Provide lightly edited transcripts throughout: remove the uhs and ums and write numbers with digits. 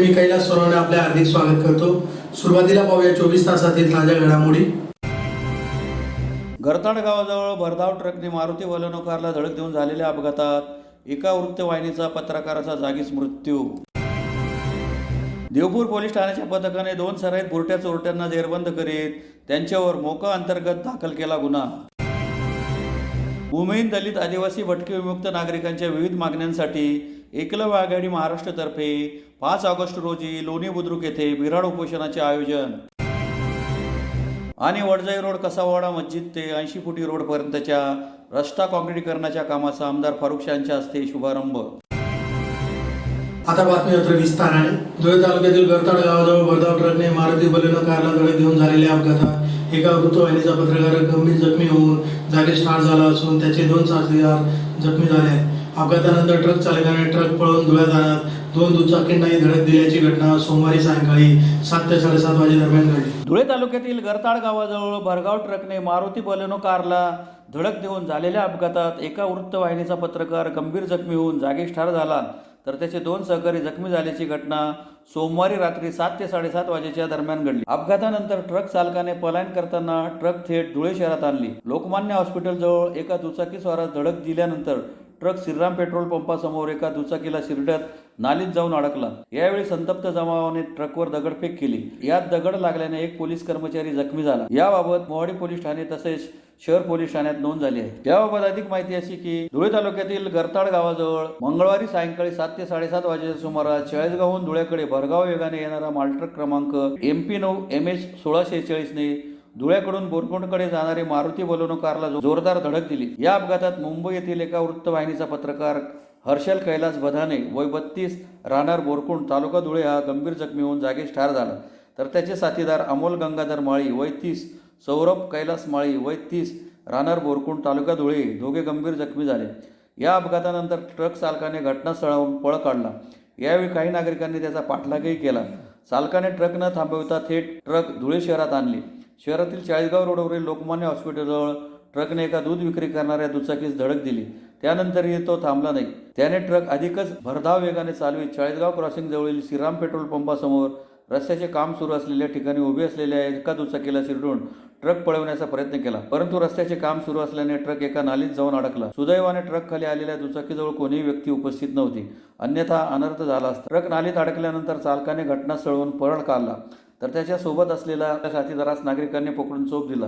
मी कैलास सोनवणे आपले हार्दिक स्वागत करतो। सुरुवातीला पाहूया 24 तासातील ताज्या घडामोडी। गरताड गावाजवळ भरधाव ट्रकने मारुती बलेनो कारला धडक देऊन झालेल्या अपघातात एका वृत्तवाहिनीचा पत्रकाराचा जागीच मृत्यू। देवपूर पोलीस ठाण्याच्या पथकाने 2 सराईत बुरट्या चोरट्यांना जेरबंद करीत त्यांच्यावर मोका अंतर्गत दाखल केला गुन्हा। भूमिहीन दलित आदिवासी भटके विमुक्त नागरिकांच्या विविध मागण्यांसाठी एकलव्य आघाडी महाराष्ट्रतर्फे 5 ऑगस्ट रोजी लोणी बुद्रुक येथे बिराड उपोषणाचे आयोजन आणि वडजाई रोड कसावाडा मस्जिद ते 80 फुटी रोड पर्यंतच्या रस्ता काँक्रीटीकरणाच्या कामाचा आमदार फारुख यांच्या हस्ते शुभारंभ। आता बातमीपत्र विस्ताराने। धुळे तालुक्यातील गरताड गावाजवळ भरधाव ट्रकने मारुती बलेनो कारला धडक देऊन झालेल्या अपघातात एका वृत्तवाहिनीचा पत्रकार गंभीर जखमी होऊन जागीच ठार झाला असून त्याचे 2 साथीदार जखमी झाले आहेत। अपघातानंतर ट्रक चालकाने ट्रक पळवून धुळ्यात आणत 2 दुचाकींनाही धडक दिल्याची घटना सोमवारी सायंकाळी 7 ते 7:30 वाजेदरम्यान घडली। धुळे तालुक्यातील गरताड गावाजवळ भरधाव ट्रकने मारुती बलेनो कारला धडक देऊन झालेल्या अपघातात एका वृत्तवाहिनीचा पत्रकार गंभीर जखमी होऊन जागीच ठार झाला, तर त्याचे 2 सहकारी जखमी झाल्याची घटना सोमवारी रात्री 7 ते 7:30 वाजेच्या दरम्यान घडली। अपघातानंतर ट्रक चालकाने पलायन करताना ट्रक थेट धुळे शहरात आणली। लोकमान्य हॉस्पिटल जवळ एका दुचाकीस्वारास धडक दिल्यानंतर ट्रक श्रीराम पेट्रोल पंपासमोर एका दुचाकीला शिरडत नालीत जाऊन अडकला। यावेळी संतप्त जमावाने ट्रकवर दगडफेक केली। यात दगड लागल्याने एक पोलीस कर्मचारी जखमी झाला। याबाबत मोहाडी पोलीस ठाणे तसेच शहर पोलीस ठाण्यात नोंद झाली आहे। याबाबत अधिक माहिती अशी की धुळे तालुक्यातील गरताड गावाजवळ मंगळवारी सायंकाळी 7 ते 7:30 वाजेच्या सुमारास चाळीसगावहून धुळ्याकडे भरधाव वेगाने येणारा मालट्रक क्रमांक MP9 MH 1646 ने धुळ्याकडून बोरकोंडकडे जाणारी मारुती बलेनो कारला जोरदार धडक दिली। या अपघातात मुंबई येथील एका वृत्तवाहिनीचा पत्रकार हर्षल कैलास बधाने वय 32 राहणार बोरकोंड तालुका धुळे हा गंभीर जखमी होऊन जागीच ठार झाला, तर त्याचे साथीदार अमोल गंगाधर माळी वय 30, सौरभ कैलास माळी वय 30 राहणार बोरकोंड तालुका धुळे दोघे गंभीर जखमी झाले। या अपघातानंतर ट्रक चालकाने घटनास्थळावरून पळ काढला। यावेळी काही नागरिकांनी त्याचा पाठलागही केला। चालकाने ट्रक न थांबवता थेट ट्रक धुळे शहरात आणली। शहरातील चाळीसगाव रोडवरील लोकमान्य हॉस्पिटलजवळ ट्रकने एका दूध विक्री करणाऱ्या दुचाकीस धडक दिली। त्यानंतरही तो थांबला नाही। त्याने ट्रक अधिकच भरधाव वेगाने चालवीत चाळीसगाव क्रॉसिंग जवळील श्रीराम पेट्रोल पंपासमोर रस्त्याचे काम सुरू असलेल्या ठिकाणी उभी असलेल्या एका दुचाकीला चिरडून ट्रक पळवण्याचा प्रयत्न केला, परंतु रस्त्याचे काम सुरू असल्याने ट्रक एका नालीत जाऊन अडकला। सुदैवाने ट्रक खाली आलेल्या दुचाकीजवळ कोणीही व्यक्ती उपस्थित नव्हती, अन्यथा अनर्थ झाला असता। ट्रक नालीत अडकल्यानंतर चालकाने घटनास्थळावरून पळ काढला, तर त्याच्या सोबत असलेल्या साथीदारास नागरिकांनी पकडून चोप दिला।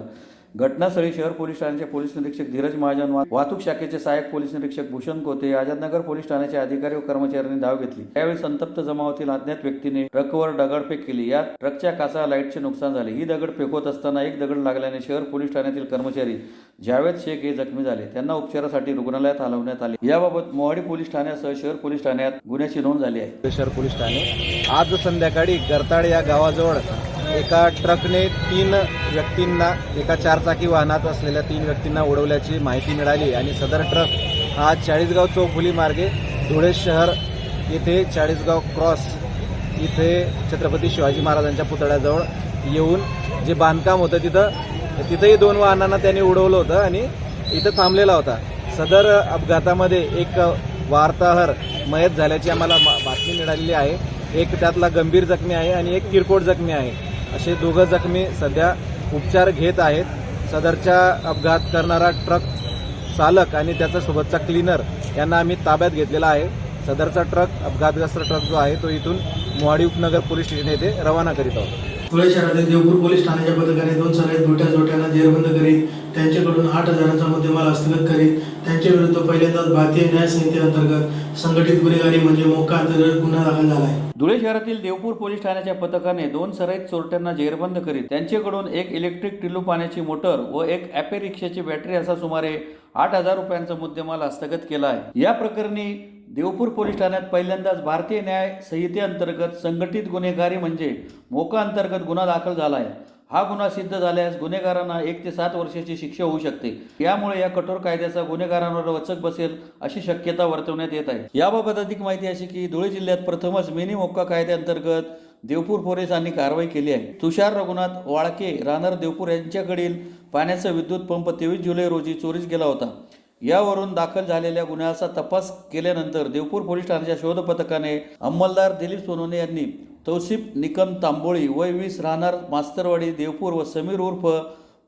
घटनास्थळी शहर पोलीस ठाण्याचे पोलीस निरीक्षक धीरज महाजन, वाहतूक शाखेचे सहाय्यक पोलीस निरीक्षक भूषण कोते, आझादनगर पोलीस ठाण्याचे अधिकारी व कर्मचाऱ्यांनी धाव घेतली। त्यावेळी संतप्त जमावातील अज्ञात व्यक्तीने ट्रकवर दगडफेक केली। यात ट्रकच्या काचा लाईटचे नुकसान झाले। ही दगड फेकत असताना एक दगड लागल्याने शहर पोलीस ठाण्यातील कर्मचारी जावेद शेख हे जखमी झाले। त्यांना उपचारासाठी रुग्णालयात हलवण्यात आले। याबाबत मोहाडी पोलीस ठाण्यासह शहर पोलीस ठाण्यात गुन्ह्याची नोंद झाली आहे। शहर पोलीस ठाणे आज संध्याकाळी गरताड या गावाजवळ एका ट्रकने 3 व्यक्तींना एका 4चाकी वाहनात असलेल्या 3 व्यक्तींना उडवल्याची माहिती मिळाली आणि सदर ट्रक हा चाळीसगाव चौफुली मार्गे धुळे शहर येथे चाळीसगाव क्रॉस इथे छत्रपती शिवाजी महाराजांच्या पुतळ्याजवळ येऊन जे बांधकाम होतं तिथंही 2 वाहनांना त्यांनी उडवलं होतं आणि इथं थांबलेला होता। सदर अपघातामध्ये एक वार्ताहर मयत झाल्याची आम्हाला बातमी मिळालेली आहे। एक त्यातला गंभीर जखमी आहे आणि एक किरकोळ जखमी आहे। असे 2 जखमी सध्या उपचार घेत आहेत। सदरचा अपघात करणारा ट्रक चालक आणि त्याचा सोबतचा क्लीनर यांना आम्ही ताब्यात घेतलेला आहे। सदरचा ट्रक अपघातग्रस्त ट्रक जो आहे तो इथून मोहाडी उपनगर पोलीस स्टेशन येथे रवाना करीत आहोत। धुळे शहरातील देवपूर पोलीस ठाण्याच्या पथकाने 2 सराईत बुरट्या चोरट्यांना जेरबंद करीत त्यांच्याकडून 8,000चा मुद्देमाल हस्तगत करीत त्यांच्या विरुद्ध पहिल्यांदाच भारतीय न्याय संहितेअंतर्गत संघटित गुन्हेगारी म्हणजे मोका अंतर्गत गुन्हा दाखल झाला आहे। धुळे शहरातील देवपूर पोलीस ठाण्याच्या पथकाने 2 सराईत चोरट्यांना जेरबंद करीत त्यांच्याकडून एक इलेक्ट्रिक टिल्लू पाण्याची मोटर व एक ॲपे रिक्षाची बॅटरी असा सुमारे 8,000 रुपयांचा मुद्देमाल हस्तगत केला आहे। या प्रकरणी देवपूर पोलीस ठाण्यात पहिल्यांदाच भारतीय न्याय संहितेअंतर्गत संघटित गुन्हेगारी म्हणजे मोका अंतर्गत गुन्हा दाखल झाला आहे। हा गुन्हा सिद्ध झाल्यास गुन्हेगारांना 1 ते 7 वर्षाची शिक्षा होऊ शकते। यामुळे या कठोर कायद्याचा गुन्हेगारांवर वचक बसेल अशी शक्यता वर्तवण्यात येत आहे। याबाबत अधिक माहिती अशी की धुळे जिल्ह्यात प्रथमच मिनी मोक्का कायद्याअंतर्गत देवपूर पोलिसांनी कारवाई केली आहे। तुषार रघुनाथ वाळके राहणार देवपूर यांच्याकडील पाण्याचा विद्युत पंप 23 जुलै रोजी चोरीस गेला होता। यावरून दाखल झालेल्या गुन्ह्याचा तपास केल्यानंतर देवपूर पोलीस ठाण्याच्या शोध पथकाने अंमलदार दिलीप सोनवणे यांनी तौसिफ निकम तांबोळी वय 20 राहणार मास्तरवाडी देवपूर व समीर उर्फ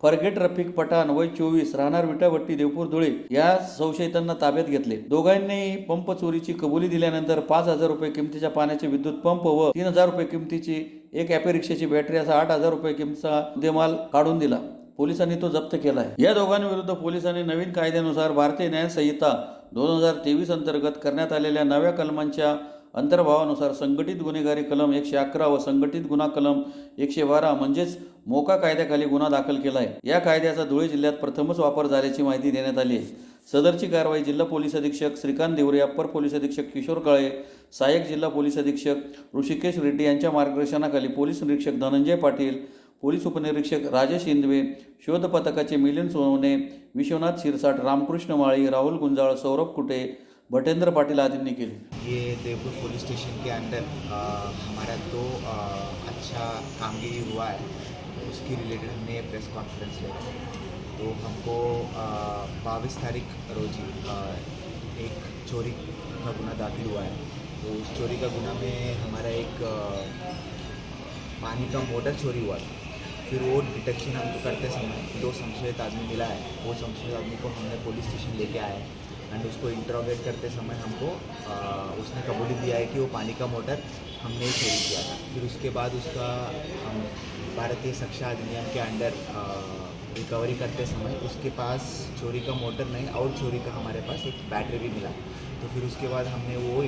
फरगेट रफिक पठाण वय 24 राहणार विटाभट्टी देवपूर धुळे या संशयितांना ताब्यात घेतले। दोघांनीही पंप चोरीची कबुली दिल्यानंतर 5,000 रुपये किमतीच्या पाण्याचे विद्युत पंप व 3,000 रुपये किमतीची एक ॲपे रिक्षाची बॅटरी असा 8,000 रुपये किमतीचा मुद्देमाल काढून दिला। पोलिसांनी तो जप्त केला आहे। या दोघांविरुद्ध पोलिसांनी नवीन कायद्यानुसार भारतीय न्याय संहिता 2023 अंतर्गत करण्यात आलेल्या नव्या कलमांच्या अंतर्भावानुसार संघटित गुन्हेगारी कलम 111 व संघटित गुन्हा कलम 112 म्हणजेच मोका कायद्याखाली गुन्हा दाखल केला आहे। या कायद्याचा धुळे जिल्ह्यात प्रथमच वापर झाल्याची माहिती देण्यात आली आहे। सदरची कारवाई जिल्हा पोलीस अधीक्षक श्रीकांत देवरे, अप्पर पोलीस अधीक्षक किशोर काळे, सहाय्यक जिल्हा पोलीस अधीक्षक ऋषिकेश रेड्डी यांच्या मार्गदर्शनाखाली पोलीस निरीक्षक धनंजय पाटील, पोलीस उपनिरीक्षक राजेश इंदवे, शोध पथकाचे मिलिंद सोनवणे, विश्वनाथ शिरसाट, रामकृष्ण माळी, राहुल गुंजाळ, सौरभ कुटे, भटेंद्र पाटिल आदींनी केली। ये देवपुर पुलिस स्टेशन के अंदर हमारा दो अच्छा कामगिरी हुआ है, उसकी रिलेटेड हमने प्रेस कॉन्फ्रेंस लिया। तो हमको 22 तारीख रोजी एक चोरी का गुना दाखिल हुआ है। तो उस चोरी का गुना में हमारा एक पानी का मोटर चोरी हुआ था। फिर वो डिटेक्शन हमको करते समय 2 संशयित आदमी मिला है। वो संशयित आदमी को हमने पुलिस स्टेशन लेके आए एंड उसको इंट्रोगेट करते समय हमको उसने कबूली दिया है कि वो पानी का मोटर हमने ही चोरी किया था। फिर उसके बाद उसका हम भारतीय शिक्षा अधिनियम के अंडर रिकवरी करते समय उसके पास चोरी का मोटर नहीं और चोरी का हमारे पास एक बैटरी भी मिला। तो फिर उसके बाद हमने वो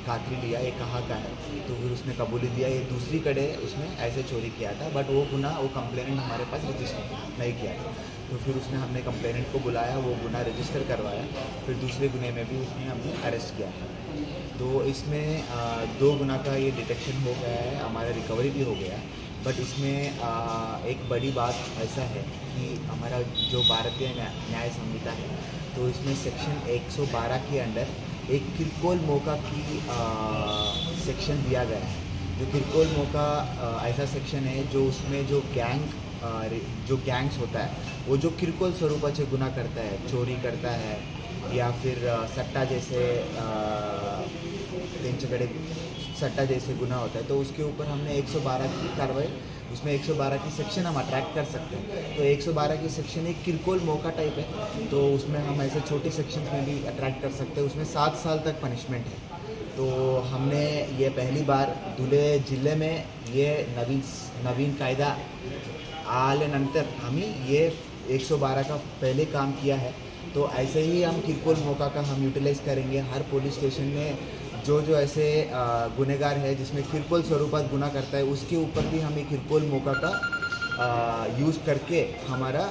कातरी लिया, ये कहाँ का है, तो फिर उसने कबूली दिया ये दूसरी कड़े उसने ऐसे चोरी किया था, बट वो गुना वो कंप्लेनेंट हमारे पास रजिस्टर नहीं किया था। तो फिर उसने हमने कंप्लेनेंट को बुलाया, वो गुना रजिस्टर करवाया, फिर दूसरे गुने में भी उसने हमने अरेस्ट किया था। तो इसमें 2 गुना का ये डिटेक्शन हो गया है, हमारा रिकवरी भी हो गया है। बट इसमें एक बड़ी बात ऐसा है कि हमारा जो भारतीय न्याय संहिता है, तो इसमें सेक्शन 112 के अंडर एक किरकोल मौका की सेक्शन दिया गया है। जो किरकोल मौका ऐसा सेक्शन है जो उसमें जो गैंग्स होता है वो जो किरकोल स्वरूपाचे गुन्हा करता है, चोरी करता है या फिर सट्टा जैसे त्यांच्याकडे सट्टा जैसे गुना होता है, तो उसके ऊपर हमने 112 की कार्रवाई, उसमें 112 की सेक्शन हम अट्रैक्ट कर सकते हैं। तो 112 की सेक्शन एक किरकोल मौका टाइप है, तो उसमें हम ऐसे छोटे सेक्शन में भी अट्रैक्ट कर सकते हैं। उसमें 7 साल तक पनिशमेंट है। तो हमने ये पहली बार धुळे जिले में ये नवीन कायदा आल्यानंतर आम्ही ये 112 का पहले काम किया है। तो ऐसे ही हम किरकोल मौका का हम यूटिलाइज़ करेंगे। हर पुलिस स्टेशन में जो ऐसे गुनहगार है जिसमें किरकोल स्वरूपात गुना करता है, उसके ऊपर भी हमें किरकोल मौका का यूज़ करके हमारा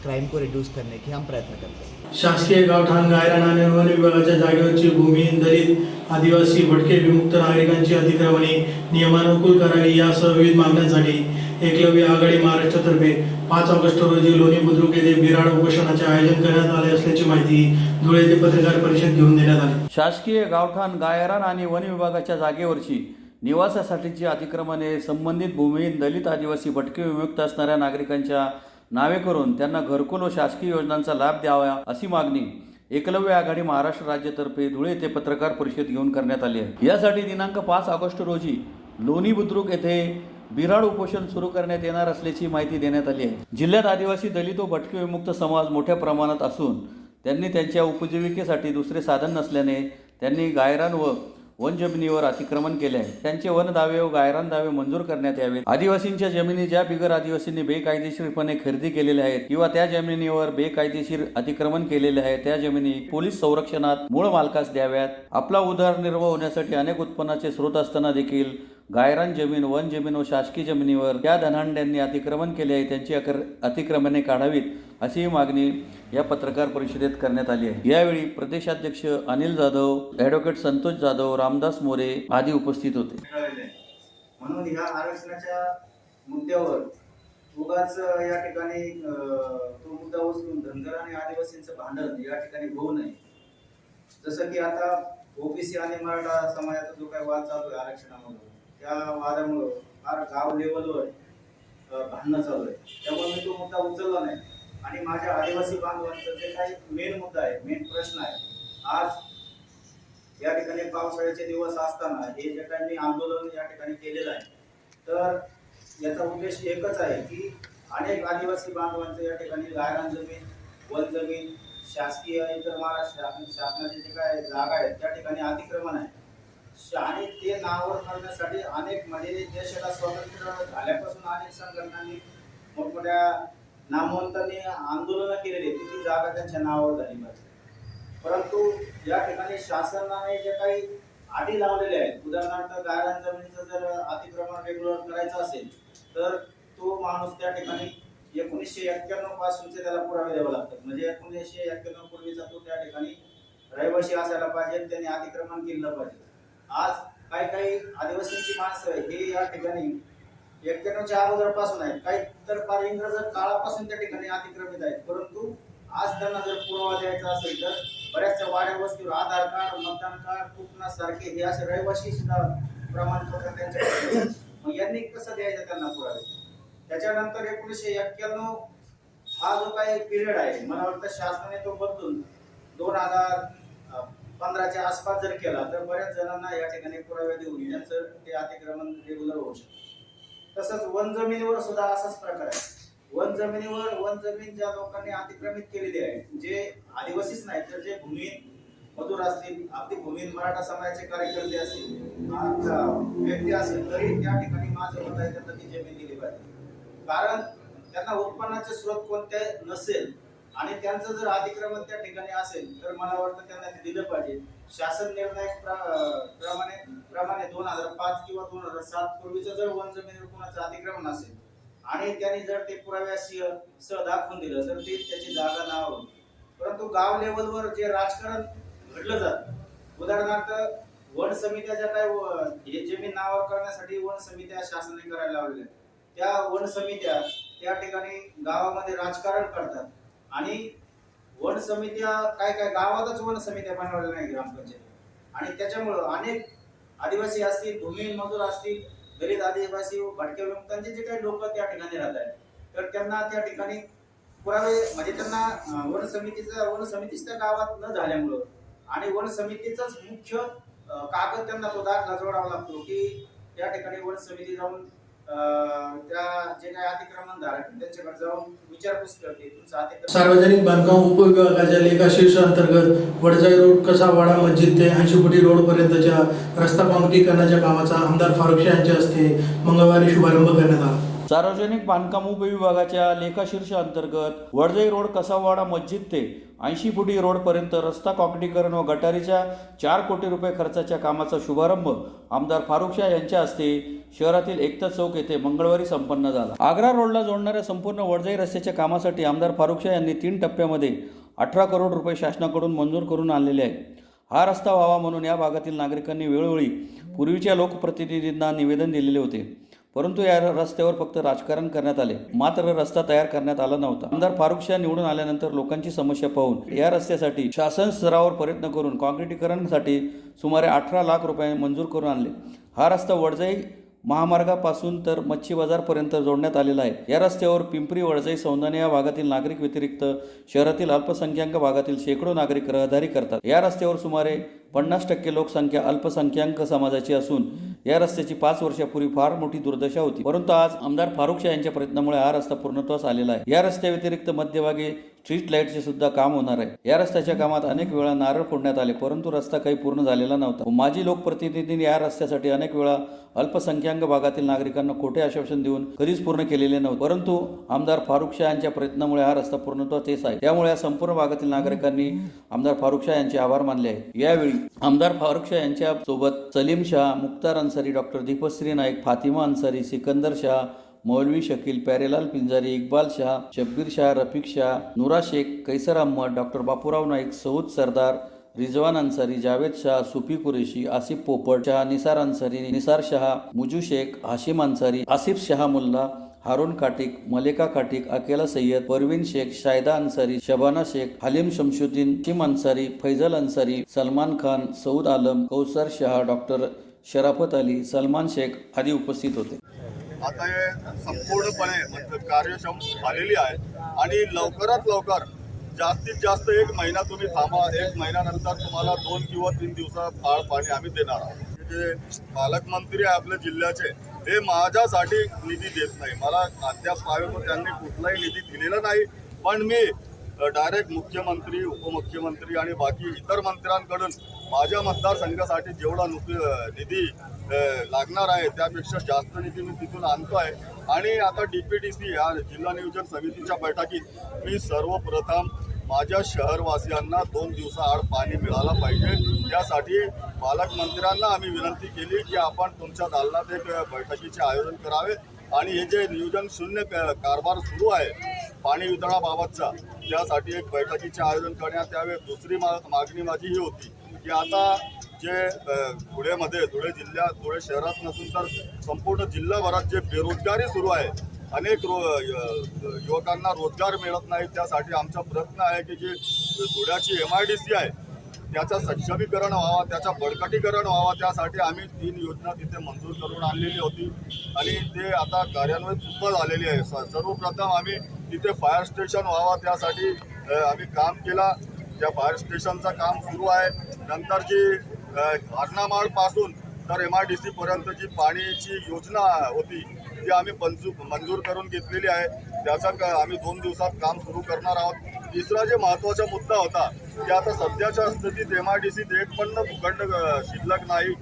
क्राइम को रिड्यूस करने की हम प्रयत्न करते हैं। शासकीय गावठाण गायरान आणि वन विभागाच्या जागेवरची भूमी दलित आदिवासी भटके विमुक्त नागरिकांची अतिक्रमणे नियमानुकूल करावी यासह विविध मागण्यांसाठी एकलव्य आघाडी महाराष्ट्रातर्फे 5 ऑगस्ट रोजी लोणी बुद्रुक येथे बिराड उपोषणाचे आयोजन करण्यात आले असल्याची माहिती धुळे येथे पत्रकार परिषद घेऊन देण्यात आली। शासकीय गावठाण गायरान आणि वन विभागाच्या जागेवरची निवासासाठीची अतिक्रमणे संबंधित भूमीहीन दलित आदिवासी भटके विमुक्त असणाऱ्या नागरिकांच्या नावे करून त्यांना घरकुल व शासकीय योजनांचा लाभ द्यावा अशी मागणी एकलव्य आघाडी महाराष्ट्र राज्यातर्फे धुळे येथे पत्रकार परिषद घेऊन करण्यात आली आहे। यासाठी दिनांक 5 ऑगस्ट रोजी लोणी बुद्रुक येथे बिराड उपोषण सुरू करण्यात येणार असल्याची माहिती देण्यात आली आहे। जिल्ह्यात आदिवासी दलित व भटके विमुक्त समाज मोठ्या प्रमाणात असून त्यांनी त्यांच्या उपजीविकेसाठी दुसरे साधन नसल्याने त्यांनी गायरान व वन जमिनीवर अतिक्रमण केले आहे। त्यांचे वन दावे व गायरान दावे मंजूर करण्यात यावेत। आदिवासींच्या जमिनी ज्या बिगर आदिवासींनी बेकायदेशीरपणे खरेदी केलेल्या आहेत किंवा त्या जमिनीवर बेकायदेशीर अतिक्रमण केलेले आहे त्या जमिनी पोलीस संरक्षणात मूळ मालकास द्याव्यात। आपला उदरनिर्वाह होण्यासाठी अनेक उत्पन्नाचे स्रोत असताना देखील गायरान जमीन, वन जमीन व शासकीय जमिनीवर त्या धनाढ्यांनी अतिक्रमण केले आहे त्यांची अतिक्रमणे काढावीत अशी मागणी या पत्रकार परिषदेत करण्यात आली आहे। यावेळी प्रदेशाध्यक्ष अनिल जाधव, ॲडव्होकेट संतोष जाधव, रामदास मोरे आदी उपस्थित होते। म्हणून ह्या आरक्षणाच्या मुद्द्यावर उगाच या ठिकाणी तो मुद्दा उचलून धनगर आणि आदिवासींचं भांडण या ठिकाणी होऊ नये। जसं की आता ओबीसी आणि मराठा समाजाचा जो काही वाद चालू आहे आरक्षणामुळे, त्या वादामुळे फार गाव लेवलवर भांडणं चालू आहे। त्यामुळे मी तो मुद्दा उचलला नाही आणि माझ्या आदिवासी बांधवांचं जे काही मेन मुद्दा आहे, मेन प्रश्न आहे, आज या ठिकाणी पावसाळ्याचे दिवस असताना हे जे काही मी आंदोलन या ठिकाणी केलेलं आहे, तर याचा उद्देश एकच आहे की अनेक आदिवासी बांधवांचं या ठिकाणी गायरान जमीन, वन जमीन, शासकीय इतर महाराष्ट्र शासनाचे जे काय जागा आहेत त्या ठिकाणी अतिक्रमण आहे आणि ते नावावर करण्यासाठी अनेक म्हणजे देशाला स्वातंत्र्य झाल्यापासून अनेक संघटनांनी मोठमोठ्या नामवंतांनी आंदोलनं केलेली आहेत की ती जागा त्यांच्या नावावर झाली पाहिजे. परंतु या ठिकाणी शासनाने जे काही अटी लावलेल्या आहेत, उदाहरणार्थ गायरान जमिनीचं जर अतिक्रमण रेग्युलर करायचं असेल तर तो माणूस त्या ठिकाणी 1991 पासूनचे त्याला पुरावे द्यावे लागतात. म्हणजे 1991 पूर्वीचा तो त्या ठिकाणी रहिवासी असायला पाहिजे, त्यांनी अतिक्रमण केलं पाहिजे. आज काही आदिवासींची माणसं हे या ठिकाणी 91च्या अगोदरपासून आहेत, काही तर फार इंग्रज काळापासून त्या ठिकाणी अतिक्रमित आहेत. परंतु आज त्यांना जर पुरावा द्यायचा असेल तर बऱ्याचशा वाड्या वस्तीवर आधार कार्ड, मतदान कार्ड, कुपनासारखे हे असे रहिवासी सुद्धा प्रमाणपत्र त्यांच्याकडे. मग यांनी कसं द्यायचं त्यांना पुरावे? त्याच्यानंतर 1991 हा जो काही पिरियड आहे, मला वाटतं शासनाने तो बदलून 2015च्या आसपास जर केला तर बऱ्याच जणांना या ठिकाणी पुरावे देऊन त्यांचं ते अतिक्रमण रेग्युलर होऊ शकतं. तसंच वन जमिनीवर सुद्धा असाच प्रकार आहे. वन जमीन ज्या लोकांनी अतिक्रमित केलेली आहे, जे आदिवासीच नाही तर जे भूमिहीन मजूर असतील, अगदी भूमिहीन मराठा समाजाचे कार्यकर्ते असतील, व्यक्ती असेल, तरी त्या ठिकाणी माझं मत आहे त्यांना ती जमीन दिली पाहिजे. कारण त्यांना उत्पन्नाचे स्रोत कोणते नसेल आणि त्यांचं जर अतिक्रमण त्या ठिकाणी असेल तर मला वाटतं त्यांना ते दिलं पाहिजे. शासन निर्णय प्रमाणे 2005 किंवा 2007 पूर्वीचं जर वन जमिनीवर कोणाचं अतिक्रमण असेल आणि त्यांनी जर ते पुराव्यासह दाखवून दिलं तर ते त्याची जागा नाव. परंतु गाव लेवलवर जे राजकारण घडलं जातं, उदाहरणार्थ वन समित्या ज्या काय हे जमीन नावावर करण्यासाठी वन समित्या शासनाने करायला लावलेल्या, त्या वन समित्या त्या ठिकाणी गावामध्ये राजकारण करतात आणि वन समित्या काय गावातच वन समित्या बनवलेल्या नाही ग्रामपंचायत. आणि त्याच्यामुळं अनेक आदिवासी असतील, भूमिहीन मजूर असतील, दलित आदिवासी, भटक्या विमुक्तांचे जे काही लोक त्या ठिकाणी राहत आहेत, तर त्यांना त्या ठिकाणी पुरावे म्हणजे त्यांना वन समितीच त्या गावात न झाल्यामुळं आणि वन समितीचाच मुख्य कागद त्यांना तो दाखला जोडावा लागतो की त्या ठिकाणी वन समिती जाऊन त्या जे काही अतिक्रमण धारक त्यांच्याकडे जाऊन विचारपूस करते. सार्वजनिक बांधकाम उपविभागाच्या लेखा शीर्ष अंतर्गत वडजाई रोड कसावाडा मस्जिद ते 80 फुटी रोड पर्यंतच्या रस्ता काँक्रिटीकरणाच्या कामाचा आमदार फारुख शाह यांच्या हस्ते मंगळवारी शुभारंभ करण्यात आला. सार्वजनिक बांधकाम उपविभागाच्या लेखाशीर्ष अंतर्गत वडजाई रोड कसावाडा मस्जिद ते 80 फुटी रोडपर्यंत रस्ता काँक्रिटीकरण व गटारीच्या 4 कोटी रुपये खर्चाच्या कामाचा शुभारंभ आमदार फारुख शाह यांच्या हस्ते शहरातील एकता चौक येथे मंगळवारी संपन्न झाला. आग्रा रोडला जोडणाऱ्या संपूर्ण वडजाई रस्त्याच्या कामासाठी आमदार फारुख शाह यांनी 3 टप्प्यामध्ये 18 करोड रुपये शासनाकडून मंजूर करून आणलेले आहेत. हा रस्ता व्हावा म्हणून या भागातील नागरिकांनी वेळोवेळी पूर्वीच्या लोकप्रतिनिधींना निवेदन दिलेले होते, परंतु या रस्त्यावर फक्त राजकारण करण्यात आले, मात्र रस्ता तयार करण्यात आला नव्हता. आमदार फारुख शाह निवडून आल्यानंतर लोकांची समस्या पाहून या रस्त्यासाठी शासन स्तरावर प्रयत्न करून काँक्रिटीकरणासाठी सुमारे 18 लाख रुपये मंजूर करून आणले. हा रस्ता वडजाई महामार्गापासून तर मच्छी बाजारपर्यंत जोडण्यात आलेला आहे. या रस्त्यावर पिंपरी, वडजाई, सौंदाणे या भागातील नागरिक व्यतिरिक्त शहरातील अल्पसंख्याक भागातील शेकडो नागरिक रहदारी करतात. या रस्त्यावर सुमारे 50% लोकसंख्या अल्पसंख्याक समाजाची असून या रस्त्याची 5 वर्षापूर्वी फार मोठी दुर्दशा होती, परंतु आज आमदार फारुख शाह यांच्या प्रयत्नामुळे हा रस्ता पूर्णत्वास आलेला आहे. या रस्त्या व्यतिरिक्त मध्यभागी स्ट्रीट लाईटचे सुद्धा काम होणार आहे. या रस्त्याच्या कामात अनेक वेळा नारळ फोडण्यात आले, परंतु रस्ता काही पूर्ण झालेला नव्हता. माजी लोकप्रतिनिधींनी या रस्त्यासाठी अनेक वेळा अल्पसंख्याक भागातील नागरिकांना खोटे आश्वासन देऊन कधीच पूर्ण केलेले नव्हते, परंतु आमदार फारुख शाह यांच्या प्रयत्नामुळे हा रस्ता पूर्णत्वास येत आहे. त्यामुळे या संपूर्ण भागातील नागरिकांनी आमदार फारुख शाह यांचे आभार मानले आहे. यावेळी आमदार फारुख शाह यांच्या सोबत सलीम शाह, मुख्तार अन्सारी, डॉक्टर दीपश्री नाईक, फातिमा अन्सारी, सिकंदर शाह, मौलवी शकील, प्यारेलाल पिंजारी, इक्बाल शाह, शब्बीर शाह, रफिक शाह, नूरा शेख, कैसर अहमद, डॉक्टर बापूराव नाईक, सऊद सरदार, रिजवान अन्सारी, जावेद शाह, सुफी कुरेशी, आसिफ पोपट शाह, निसार अन्सारी, निसार शाह, मुजू शेख, हाशिम अन्सारी, आसिफ शाह मुल्ला, हारून काटिक, मलेका काटिक, अकेला सय्यद, परवीन शेख, शायदा अन्सारी, शबाना शेख, हलीम शमशुद्दीन, शिम अन्सारी, फैजल अन्सारी, सलमान खान, सऊद आलम, कौसर शाह, डॉक्टर शराफत अली, सलमान शेख आदी उपस्थित होते. आता हे संपूर्णपणे म्हणजे कार्यक्षम झालेली आहे आणि लवकरात लवकर जास्तीत जास्त 1 महिना तुम्ही थांबा, 1 महिन्यानंतर तुम्हाला 2 किंवा 3 दिवसात पाणी आम्ही देणार आहोत. जे पालकमंत्री आहे आपल्या जिल्ह्याचे, हे माझ्यासाठी निधी देत नाही. मला अद्याप त्यांनी कुठलाही निधी दिलेला नाही, पण मी डायरेक्ट मुख्यमंत्री, उपमुख्यमंत्री आणि बाकी इतर मंत्र्यांकडून माझ्या मतदारसंघासाठी जेवढा निधी लागणार आहे त्यापेक्षा जास्त निधी मी तिथून आणतो आहे. आणि आता DPTC या जिल्हा नियोजन समितीच्या बैठकीत मी सर्वप्रथम माझ्या शहरवासियांना 2 दिवसाआड पाणी मिळालं पाहिजे, यासाठी पालकमंत्र्यांना आम्ही विनंती केली की आपण तुमच्या दालनात एक बैठकीचे आयोजन करावे आणि हे जे नियोजन शून्य कारभार सुरू आहे पाणी वितरणाबाबतचा, त्यासाठी एक बैठकीचे आयोजन करण्यात यावे. दुसरी मागणी माझी ही होती की आता जे धुळे जिल्ह्यात, धुळे शहरात नसून तर संपूर्ण जिल्हाभरात जे बेरोजगारी सुरू आहे, अनेक युवकांना रोजगार मिळत नाही, त्यासाठी आमचा प्रयत्न आहे की जे धुळ्याची MIDC आहे त्याचं सक्षमीकरण व्हावा, त्याचं बळकटीकरण व्हावा. त्यासाठी आम्ही 3 योजना तिथे मंजूर करून आणलेली होती आणि ते आता कार्यान्वित सुद्धा झालेली आहे. सर्वप्रथम आम्ही तिथे फायर स्टेशन व्हावा त्यासाठी आम्ही काम केला. त्या फायर स्टेशनचं काम सुरू आहे. नंतर जी हरणामाळपासून तर MIDC पर्यंत जी पाण्याची योजना होती ती आम्ही मंजूर करून घेतलेली आहे. त्याचं आम्ही 2 दिवसात काम सुरू करणार आहोत. तिसरा जे महत्त्वाचा मुद्दा होता की आता सध्याच्या स्थितीत MIDC एक पण भूखंड शिल्लक नाही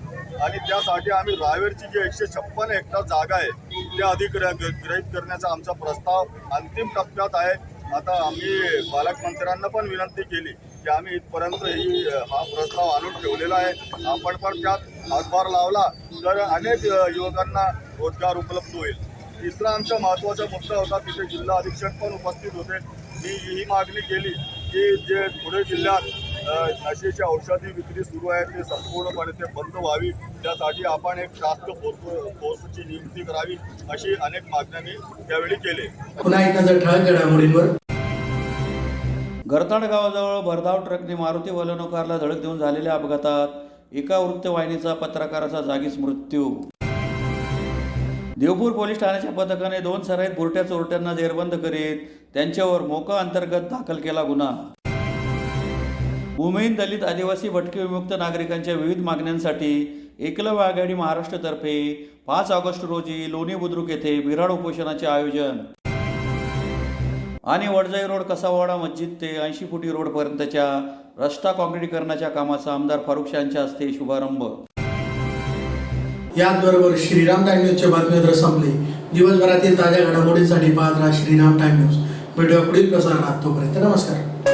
आणि त्यासाठी आम्ही रावेरची जी 156 हेक्टर जागा आहे त्या अधिग्रहित करण्याचा आमचा प्रस्ताव अंतिम टप्प्यात आहे. आता आम्ही पालकमंत्र्यांना पण विनंती केली की आम्ही इथपर्यंत हा प्रस्ताव आणून ठेवलेला आहे, आपण पण त्यात हातभार लावला तर अनेक युवकांना रोजगार उपलब्ध होईल. तिसरा आमचा महत्त्वाचा मुद्दा होता, तिथे जिल्हा अधीक्षक पण उपस्थित होते. मी ही मागणी केली की जे धुळे जिल्ह्यात नशेच्या औषधी विक्री सुरू आहे ते संपूर्णपणे ते बंद व्हावी, त्यासाठी आपण एक टास्क फोर्सची नियुक्ती करावी, अशी अनेक मागण्या मी त्यावेळी केली. पुन्हा एक नजर ठळक घडामोडींवर. गरताड गावाजवळ भरधाव ट्रकने मारुती बलेनो कारला धडक देऊन झालेल्या अपघातात एका वृत्तवाहिनीचा पत्रकाराचा जागीच मृत्यू. देवपूर पोलीस ठाण्याच्या पथकाने 2 सराईत बुरट्या चोरट्यांना जेरबंद करीत त्यांच्यावर मोका अंतर्गत दाखल केला गुन्हा. मुंबईत दलित, आदिवासी, भटके विमुक्त नागरिकांच्या विविध मागण्यांसाठी एकलव्य आघाडी महाराष्ट्रतर्फे 5 ऑगस्ट रोजी लोणी बुद्रुक येथे बिराड उपोषणाचे आयोजन आणि वडजाई रोड कसावाडा मस्जिद ते 80 फुटी रोडपर्यंतच्या रस्ता काँक्रिटीकरणाच्या कामाचा आमदार फारुख यांच्या हस्ते शुभारंभ. याचबरोबर श्रीराम टाइम न्यूजच्या बातमीपत्र संपले. दिवसभरातील ताज्या घडामोडींसाठी पाहत राहा श्रीराम टाइम न्यूज. भेटूया पुढील प्रसारणात. तोपर्यंत नमस्कार.